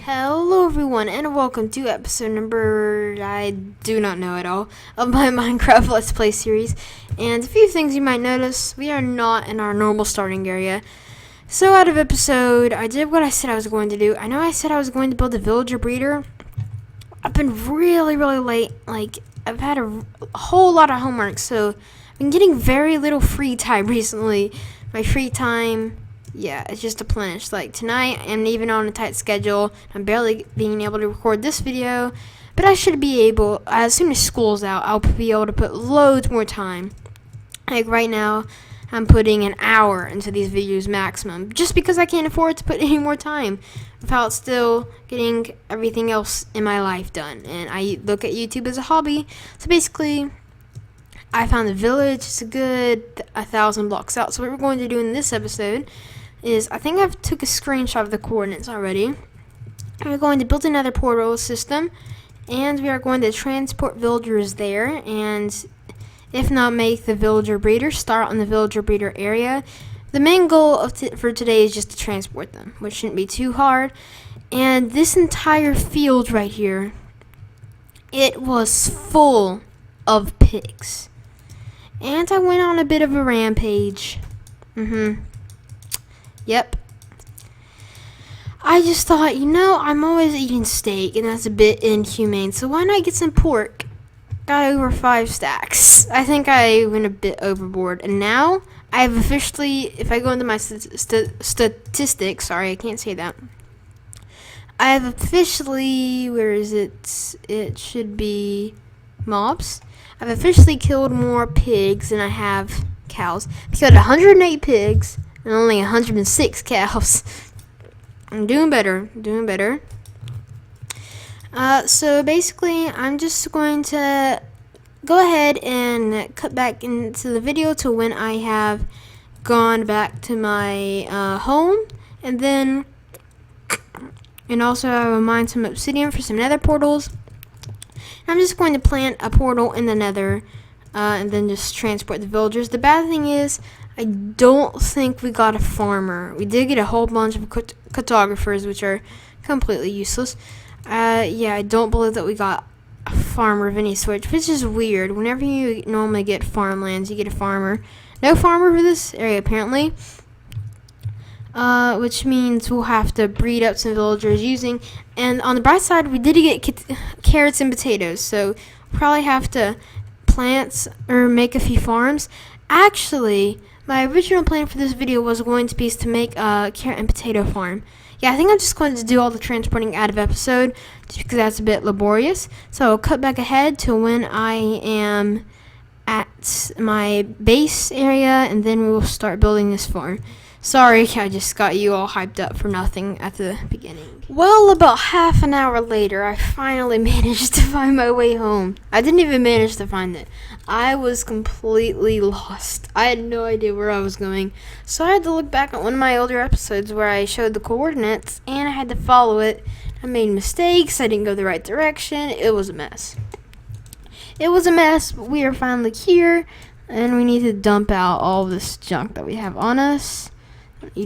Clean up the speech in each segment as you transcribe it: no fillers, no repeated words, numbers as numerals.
Hello everyone and welcome to episode number, I do not know at all, of my Minecraft Let's Play series. And a few things you might notice, we are not in our normal starting area. So out of episode, I did what I said I was going to do. I know I said I was going to build a villager breeder. I've been really late, like I've had a whole lot of homework, so I've been getting very little free time recently. My free time, yeah, it's just replenished. Like tonight, I'm even on a tight schedule. I'm barely being able to record this video, but I should be able, as soon as school's out, I'll be able to put loads more time. Like right now, I'm putting an hour into these videos maximum, just because I can't afford to put any more time without still getting everything else in my life done. And I look at YouTube as a hobby. So basically, I found the village. It's a good 1,000 blocks out. So what we're going to do in this episode is, I think I've took a screenshot of the coordinates already. We're going to build another portal system, and we are going to transport villagers there, and if not, make the villager breeder, start on the villager breeder area. The main goal for today is just to transport them, which shouldn't be too hard. And this entire field right here, it was full of pigs. And I went on a bit of a rampage. Yep. I just thought, I'm always eating steak, and that's a bit inhumane, so why not get some pork? Got over 5 stacks. I think I went a bit overboard, and now I have officially, if I go into my statistics, sorry, I can't say that. I have officially, where is it? It should be mobs. I've officially killed more pigs than I have cows. I killed 108 pigs and only 106 cows. I'm doing better. So basically, I'm just going to go ahead and cut back into the video to when I have gone back to my home, and also I will mine some obsidian for some nether portals. I'm just going to plant a portal in the nether, and then just transport the villagers. The bad thing is, I don't think we got a farmer. We did get a whole bunch of cartographers, which are completely useless. Yeah, I don't believe that we got a farmer of any sort, which is weird. Whenever you normally get farmlands, you get a farmer. No farmer for this area, apparently. Which means we'll have to breed up some villagers using. And on the bright side, we did get carrots and potatoes, so we'll probably have to plant or make a few farms. Actually, my original plan for this video was going to be to make a carrot and potato farm. Yeah, I think I'm just going to do all the transporting out of episode, just because that's a bit laborious. So I'll cut back ahead to when I am at my base area, and then we will start building this farm. Sorry, I just got you all hyped up for nothing at the beginning. Well, about half an hour later, I finally managed to find my way home. I didn't even manage to find it. I was completely lost. I had no idea where I was going. So I had to look back at one of my older episodes where I showed the coordinates, and I had to follow it. I made mistakes. I didn't go the right direction. It was a mess. But we are finally here, and we need to dump out all this junk that we have on us. Don't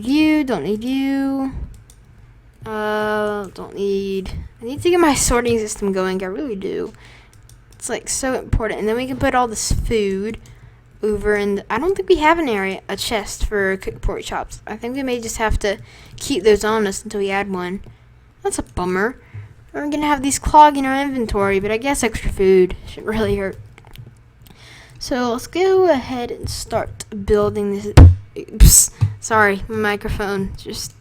need you. I need to get my sorting system going. I really do. It's like so important. And then we can put all this food over, and I don't think we have a chest for cooked pork chops. I think we may just have to keep those on us until we add one. That's a bummer. We're gonna have these clogging our inventory, but I guess extra food shouldn't really hurt. So let's go ahead and start building this. Oops. Sorry, my microphone just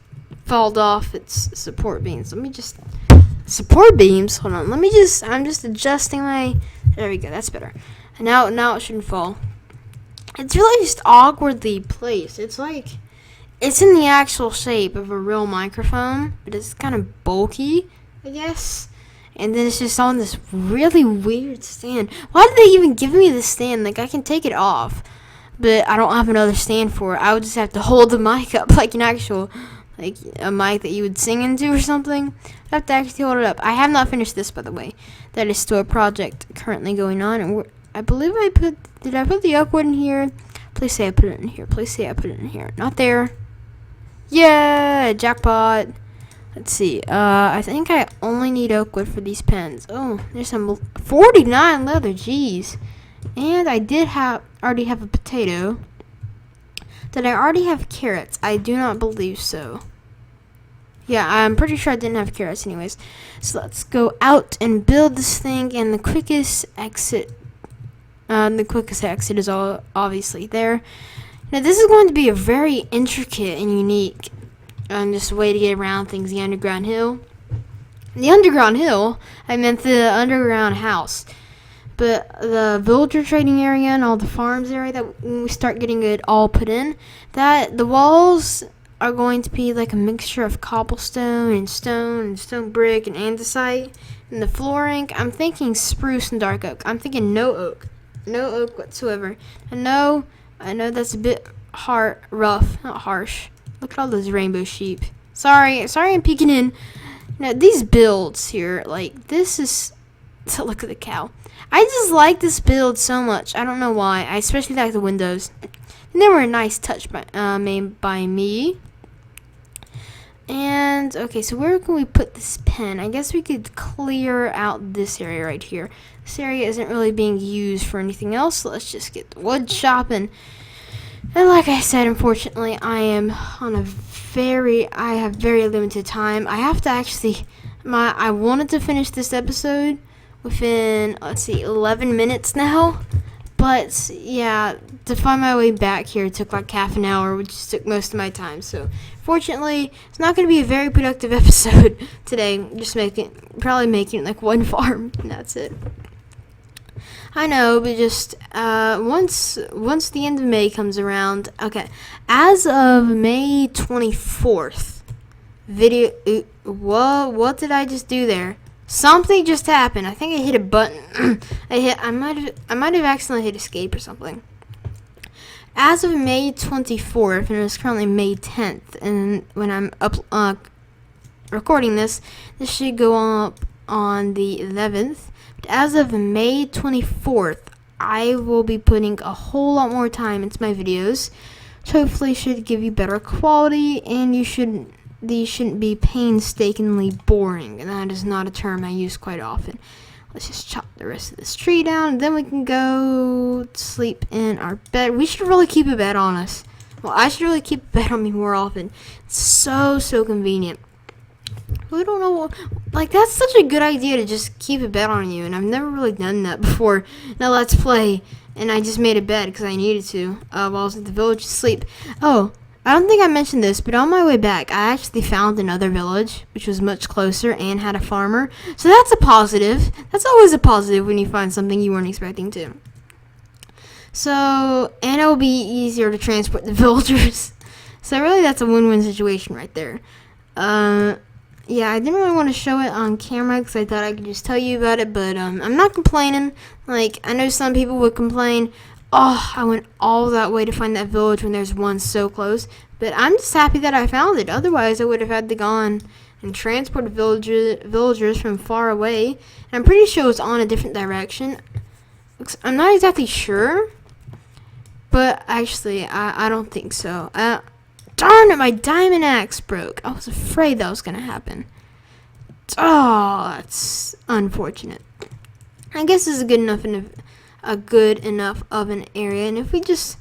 fell off its support beams. Support beams? Hold on. I'm just adjusting my, there we go, that's better. And now it shouldn't fall. It's really just awkwardly placed. It's like, it's in the actual shape of a real microphone, but it's kind of bulky, I guess. And then it's just on this really weird stand. Why did they even give me this stand? Like, I can take it off, but I don't have another stand for it. I would just have to hold the mic up like an actual, like a mic that you would sing into or something. I have to actually hold it up. I have not finished this, by the way. That is still a project currently going on. And I believe did I put the oak wood in here? Please say I put it in here. Not there. Yeah, jackpot. Let's see. I think I only need oak wood for these pens. Oh, there's some 49 leather. Jeez. And I did already have a potato. Did I already have carrots? I do not believe so. Yeah, I'm pretty sure I didn't have carrots anyways. So let's go out and build this thing, and the quickest exit is obviously there. Now this is going to be a very intricate and unique just way to get around things, the underground hill. The underground hill, I meant the underground house. But the villager trading area and all the farms area, that when we start getting it all put in, that the walls are going to be like a mixture of cobblestone and stone brick and andesite. And the flooring, I'm thinking spruce and dark oak. I'm thinking no oak whatsoever. I know that's a bit rough, not harsh. Look at all those rainbow sheep. Sorry, I'm peeking in. Now these builds here, like this is, look at the cow. I just like this build so much. I don't know why. I especially like the windows. And they were a nice touch made by me. And, okay, so where can we put this pen? I guess we could clear out this area right here. This area isn't really being used for anything else, so let's just get the wood chopping. And like I said, unfortunately, I have very limited time. I have to actually, I wanted to finish this episode within, let's see, 11 minutes now. But, yeah, to find my way back here took like half an hour, which took most of my time. So, fortunately, it's not going to be a very productive episode today. Just probably making like one farm, and that's it. I know, but just once the end of May comes around, okay, as of May 24th, what did I just do there? Something just happened. I think I hit a button. I might have accidentally hit escape or something. As of May 24th, and it's currently May 10th, and when I'm recording this should go up on the 11th. But as of May 24th, I will be putting a whole lot more time into my videos, which hopefully should give you better quality, and these shouldn't be painstakingly boring, and that is not a term I use quite often. Let's just chop the rest of this tree down, and then we can go sleep in our bed. We should really keep a bed on us. Well, I should really keep a bed on me more often. It's so convenient. I don't know, like, that's such a good idea to just keep a bed on you, and I've never really done that before in a Let's Play, and I just made a bed because I needed to while I was at the village to sleep. Oh, I don't think I mentioned this, but on my way back, I actually found another village, which was much closer and had a farmer. So that's a positive. That's always a positive when you find something you weren't expecting to. So, and it will be easier to transport the villagers. So really, that's a win-win situation right there. Yeah, I didn't really want to show it on camera because I thought I could just tell you about it, but I'm not complaining. Like, I know some people would complain, oh, I went all that way to find that village when there's one so close. But I'm just happy that I found it. Otherwise, I would have had to gone and transport villagers from far away. And I'm pretty sure it was on a different direction. I'm not exactly sure. But actually, I don't think so. Darn it, my diamond axe broke. I was afraid that was going to happen. Oh, that's unfortunate. I guess this is good enough of an area, and if we just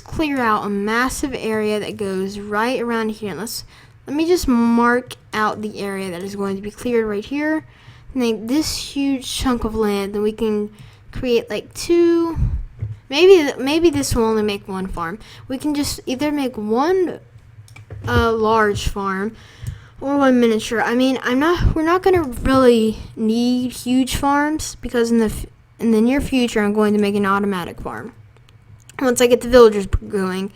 clear out a massive area that goes right around here, and let me just mark out the area that is going to be cleared right here, and then this huge chunk of land, then we can create like two, maybe this will only make one farm. We can just either make one large farm or one miniature. I mean, we're not gonna really need huge farms because in the near future, I'm going to make an automatic farm. Once I get the villagers going.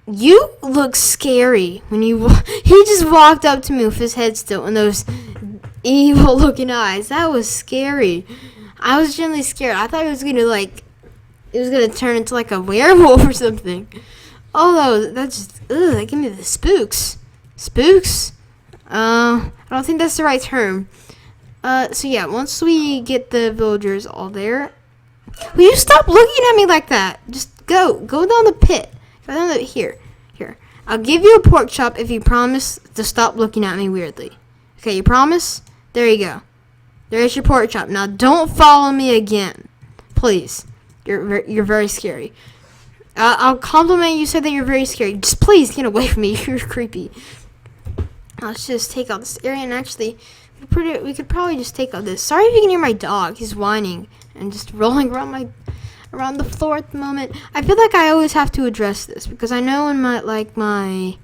You look scary when he just walked up to me with his head still and those evil looking eyes. That was scary. I was genuinely scared. I thought it was gonna turn into like a werewolf or something. Although that's just, that gave me the spooks. Spooks? I don't think that's the right term. So yeah, once we get the villagers all there, will you stop looking at me like that? Just go down the pit. Go down here. I'll give you a pork chop if you promise to stop looking at me weirdly. Okay, you promise? There you go. There's your pork chop. Now don't follow me again, please. You're very scary. I'll compliment you. Said that you're very scary. Just please get away from me. You're creepy. Let's just take out this area, and actually, we could probably just take out this. Sorry if you can hear my dog. He's whining and just rolling around the floor at the moment. I feel like I always have to address this because I know in my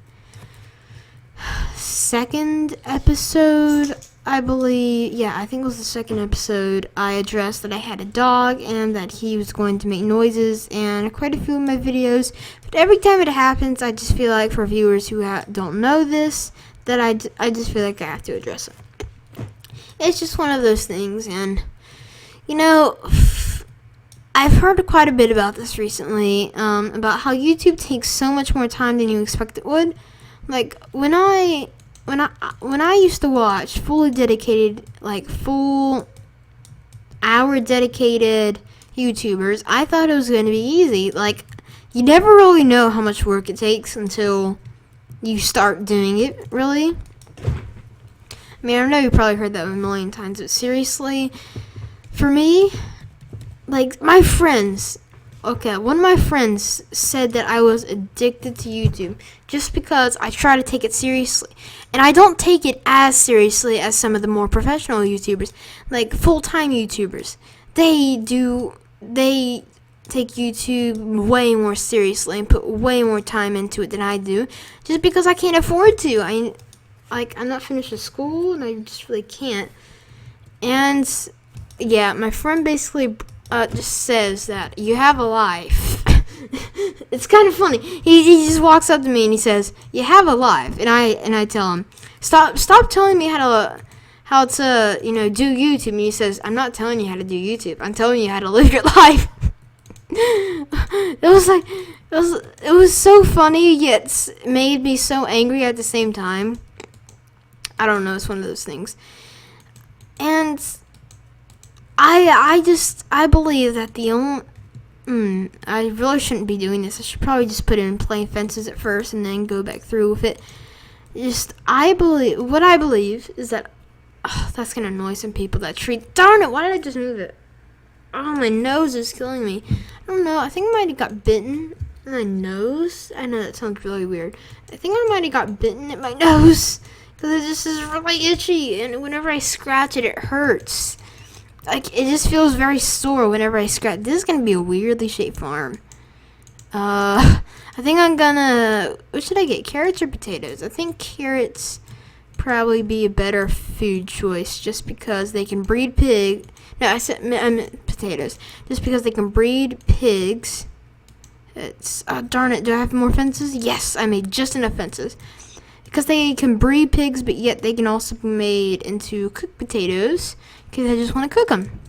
second episode, I believe, yeah, I think it was the second episode, I addressed that I had a dog and that he was going to make noises in quite a few of my videos. But every time it happens, I just feel like for viewers who don't know this, that I just feel like I have to address it. It's just one of those things, and, you know, I've heard quite a bit about this recently, about how YouTube takes so much more time than you expect it would. Like, when I used to watch fully dedicated, like full hour dedicated YouTubers, I thought it was going to be easy. Like, you never really know how much work it takes until you start doing it, really. I mean, I know you probably heard that a million times, but seriously, for me, like, my friends, one of my friends said that I was addicted to YouTube just because I try to take it seriously. And I don't take it as seriously as some of the more professional YouTubers, like full-time YouTubers. They take YouTube way more seriously and put way more time into it than I do, just because I can't afford to. I'm not finished with school, and I just really can't. And yeah, my friend basically just says that you have a life. It's kind of funny. He just walks up to me and he says, "You have a life," and I tell him, "Stop telling me how to do YouTube." And he says, "I'm not telling you how to do YouTube. I'm telling you how to live your life." It was so funny, yet made me so angry at the same time. I don't know. It's one of those things, and I believe that I really shouldn't be doing this. I should probably just put it in plain fences at first and then go back through with it. What I believe is that, that's going to annoy some people, that tree. Darn it, why did I just move it? Oh, my nose is killing me. I don't know, I think I might have got bitten in my nose. I know that sounds really weird. I think I might have got bitten in my nose because it just is really itchy, and whenever I scratch it, it hurts. Like, it just feels very sore whenever I scratch. This is going to be a weirdly shaped farm. I think I'm gonna... What should I get? Carrots or potatoes? I think carrots probably be a better food choice just because they can breed pig... No, I meant potatoes. Just because they can breed pigs. It's... darn it. Do I have more fences? Yes, I made just enough fences. Because they can breed pigs, but yet they can also be made into cooked potatoes. Because I just want to cook them.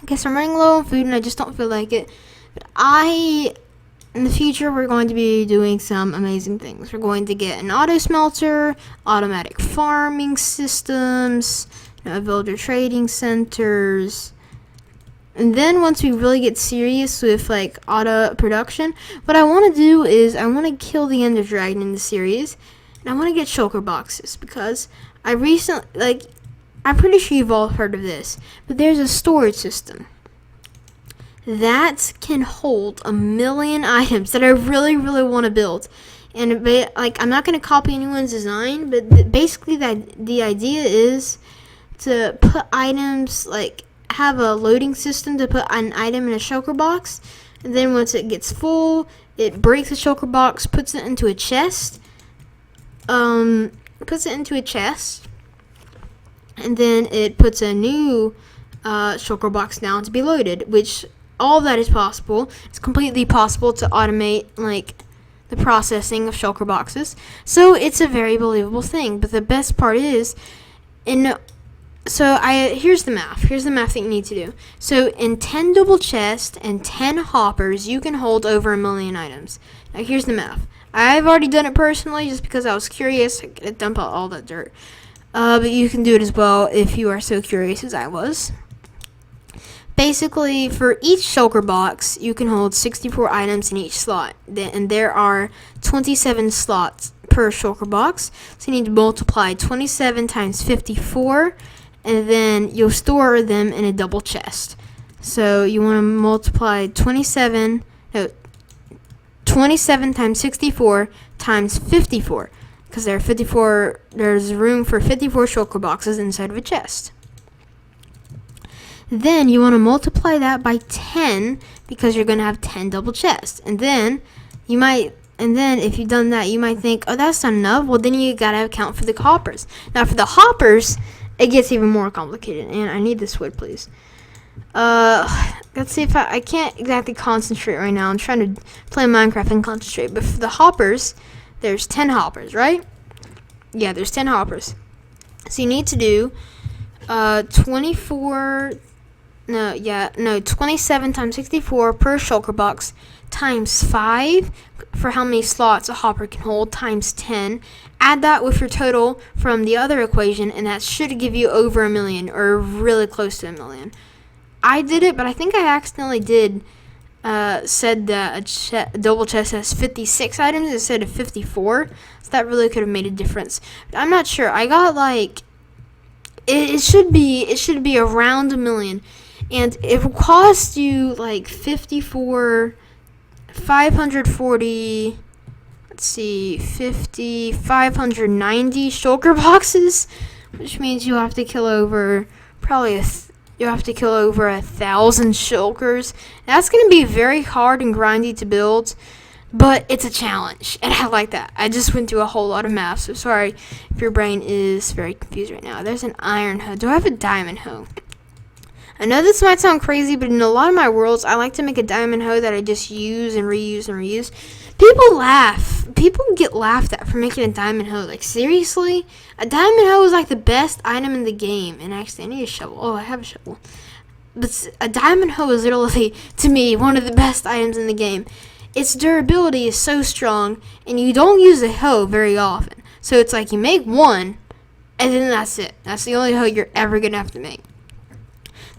I guess I'm running low on food and I just don't feel like it. But in the future, we're going to be doing some amazing things. We're going to get an auto smelter, automatic farming systems, builder trading centers. And then once we really get serious with like auto production, what I want to do is I want to kill the Ender Dragon in the series. And I want to get shulker boxes because I recently, I'm pretty sure you've all heard of this, but there's a storage system that can hold 1 million items that I really, really want to build. And I'm not going to copy anyone's design, but basically the idea is to put items, have a loading system to put an item in a shulker box, and then once it gets full, it breaks the shulker box, puts it into a chest, and then it puts a new shulker box down to be loaded, which all of that is possible. It's completely possible to automate the processing of shulker boxes. So it's a very believable thing. But the best part is, here's the math. Here's the math that you need to do. So in 10 double chests and 10 hoppers, you can hold over 1 million items. Now here's the math. I've already done it personally just because I was curious. I could dump out all that dirt. But you can do it as well if you are so curious as I was. Basically, for each shulker box, you can hold 64 items in each slot, and there are 27 slots per shulker box. So you need to multiply 27 times 54, and then you'll store them in a double chest. So you want to multiply 27 times 64 times 54, because there's room for 54 shulker boxes inside of a chest. Then you want to multiply that by 10, because you're going to have 10 double chests. And then if you've done that, you might think, oh, that's not enough. Well, then you got to account for the hoppers. Now, for the hoppers, it gets even more complicated. And I need this wood, please. Let's see if I can't exactly concentrate right now. I'm trying to play Minecraft and concentrate. But for the hoppers, there's 10 hoppers, right? Yeah, there's 10 hoppers. So you need to do 27 times 64 per shulker box times 5 for how many slots a hopper can hold times 10. Add that with your total from the other equation, and that should give you over 1 million, or really close to 1 million. I did it, but I think I accidentally said that a double chest has 56 items instead of 54, so that really could have made a difference. But I'm not sure. I got it should be around 1 million, and it will cost you like 540. Let's see, 590 shulker boxes, which means you have to kill over you have to kill over 1,000 shulkers. That's going to be very hard and grindy to build, but it's a challenge, and I like that. I just went through a whole lot of math, so sorry if your brain is very confused right now. There's an iron hoe. Do I have a diamond hoe? I know this might sound crazy, but in a lot of my worlds, I like to make a diamond hoe that I just use and reuse and reuse. People laugh. People get laughed at for making a diamond hoe. Like, seriously? A diamond hoe is like the best item in the game. And actually, I need a shovel. Oh, I have a shovel. But a diamond hoe is literally, to me, one of the best items in the game. Its durability is so strong, and you don't use a hoe very often. So it's like you make one, and then that's it. That's the only hoe you're ever going to have to make.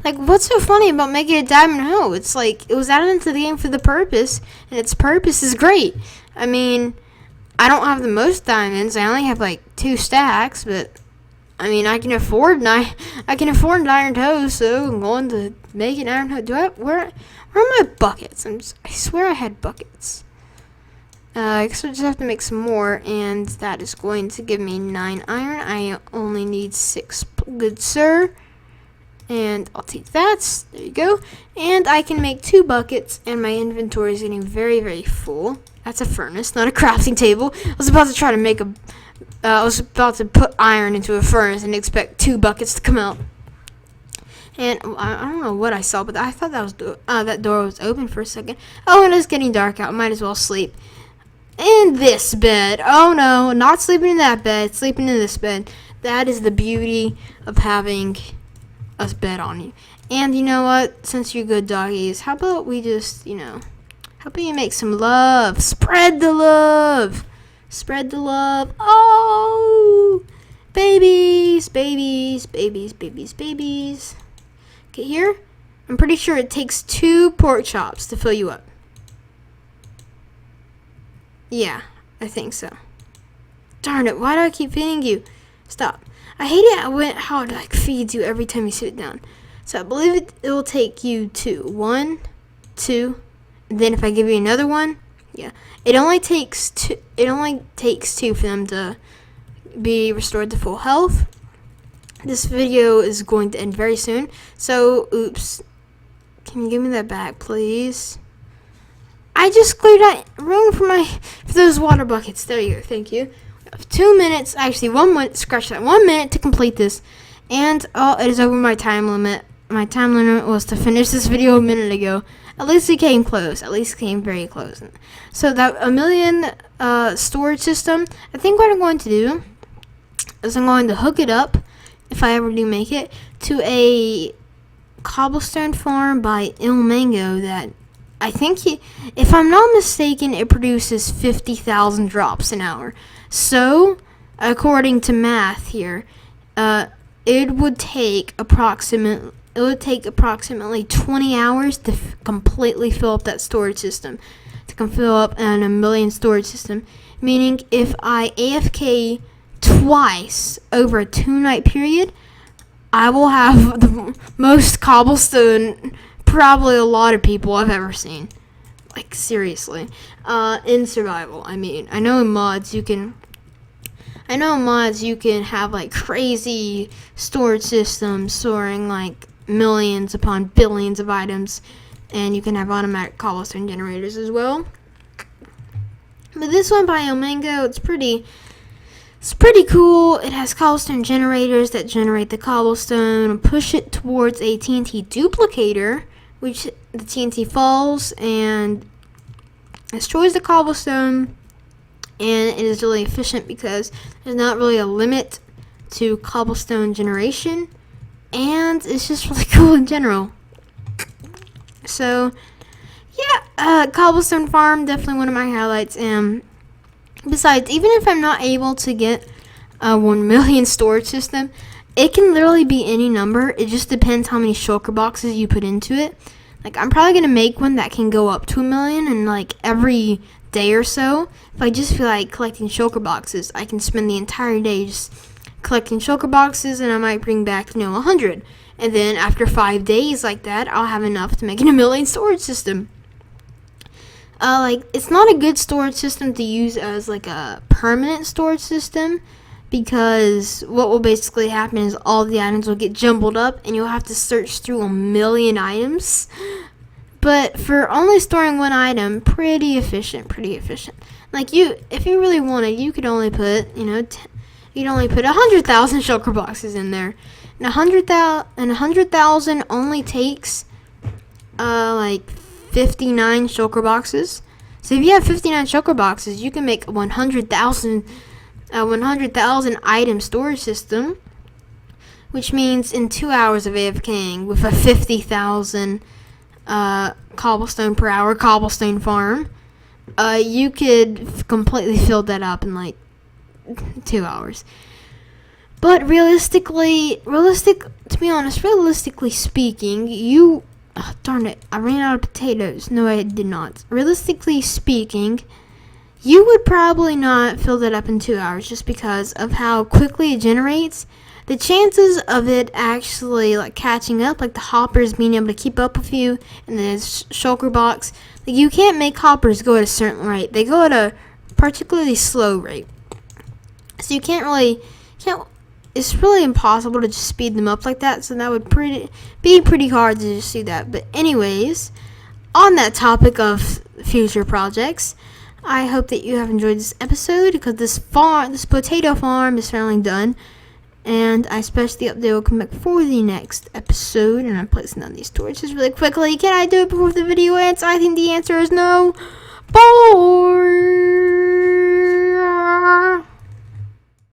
Like, what's so funny about making a diamond hoe? It's like, it was added into the game for the purpose, and its purpose is great. I mean, I don't have the most diamonds. I only have like 2 stacks, but I mean, I can afford an iron hoe, so I'm going to make an iron hoe. Where are my buckets? I swear I had buckets. I guess I just have to make some more, and that is going to give me 9 iron. I only need 6, good sir. And I'll take that. There you go. And I can make 2 buckets, and my inventory is getting very, very full. That's a furnace, not a crafting table. I was about to try to make I was about to put iron into a furnace and expect 2 buckets to come out. And I don't know what I saw, but I thought that door was open for a second. Oh, and it's getting dark out. Might as well sleep in this bed. Oh no, not sleeping in that bed. Sleeping in this bed. That is the beauty of having a bed on you. And you know what? Since you're good doggies, how about we just, how about you make some love? Spread the love. Spread the love. Oh, babies, babies, babies, babies, babies. Okay, here, I'm pretty sure it takes 2 pork chops to fill you up. Yeah, I think so. Darn it, why do I keep feeding you? Stop. I hate it how it feeds you every time you sit down. So I believe it will take you 2. 1, 2, and then if I give you another one, yeah. It only takes 2 for them to be restored to full health. This video is going to end very soon. So, oops. Can you give me that back, please? I just cleared out room for those water buckets. There you go. Thank you. 2 minutes, actually 1 minute, scratch that, 1 minute to complete this, and it is over my time limit. My time limit was to finish this video a minute ago. At least it came close, at least it came very close. So that 1 million storage system, I think what I'm going to do is I'm going to hook it up, if I ever do make it, to a cobblestone farm by Ilmango that I think, if I'm not mistaken, it produces 50,000 drops an hour. So, according to math here, it would take approximately it would take approximately 20 hours to completely fill up that storage system. To fill up an 1 million storage system. Meaning if I AFK twice over a 2-night period, I will have the most cobblestone probably a lot of people I've ever seen. Like, seriously. In survival, I mean. I know in mods you can have like crazy storage systems storing like millions upon billions of items, and you can have automatic cobblestone generators as well. But this one by Omango, it's pretty cool. It has cobblestone generators that generate the cobblestone and push it towards a TNT duplicator, which the TNT falls and destroys the cobblestone. And it is really efficient because there's not really a limit to cobblestone generation, and it's just really cool in general. So yeah, cobblestone farm, definitely one of my highlights. And besides, even if I'm not able to get a 1 million storage system, it can literally be any number. It just depends how many shulker boxes you put into it. Like, I'm probably gonna make one that can go up to 1 million, and like every day or so, if I just feel like collecting shulker boxes, I can spend the entire day just collecting shulker boxes, and I might bring back 100. And then after 5 days like that, I'll have enough to make an 1 million storage system. Like, it's not a good storage system to use as like a permanent storage system, because what will basically happen is all the items will get jumbled up and you'll have to search through 1 million items. But for only storing one item, pretty efficient. Like, if you really wanted, you could only put, you'd only put 100,000 shulker boxes in there. And 100,000 only takes like 59 shulker boxes. So if you have 59 shulker boxes, you can make 100,000 item storage system, which means in 2 hours of AFKing with a 50,000 cobblestone per hour cobblestone farm, you could completely fill that up in like 2 hours. But realistically speaking, darn it, I ran out of potatoes. No, I did not. Realistically speaking, you would probably not fill that up in 2 hours just because of how quickly it generates. The chances of it actually like catching up, like the hoppers being able to keep up with you, and the shulker box, like, you can't make hoppers go at a certain rate. They go at a particularly slow rate. So it's really impossible to just speed them up like that, so that would be pretty hard to just do that. But anyways, on that topic of future projects, I hope that you have enjoyed this episode, because this potato farm is finally done, and I especially hope they will come back for the next episode. And I'm placing down these torches really quickly. Can I do it before the video ends? I think the answer is no. Bye.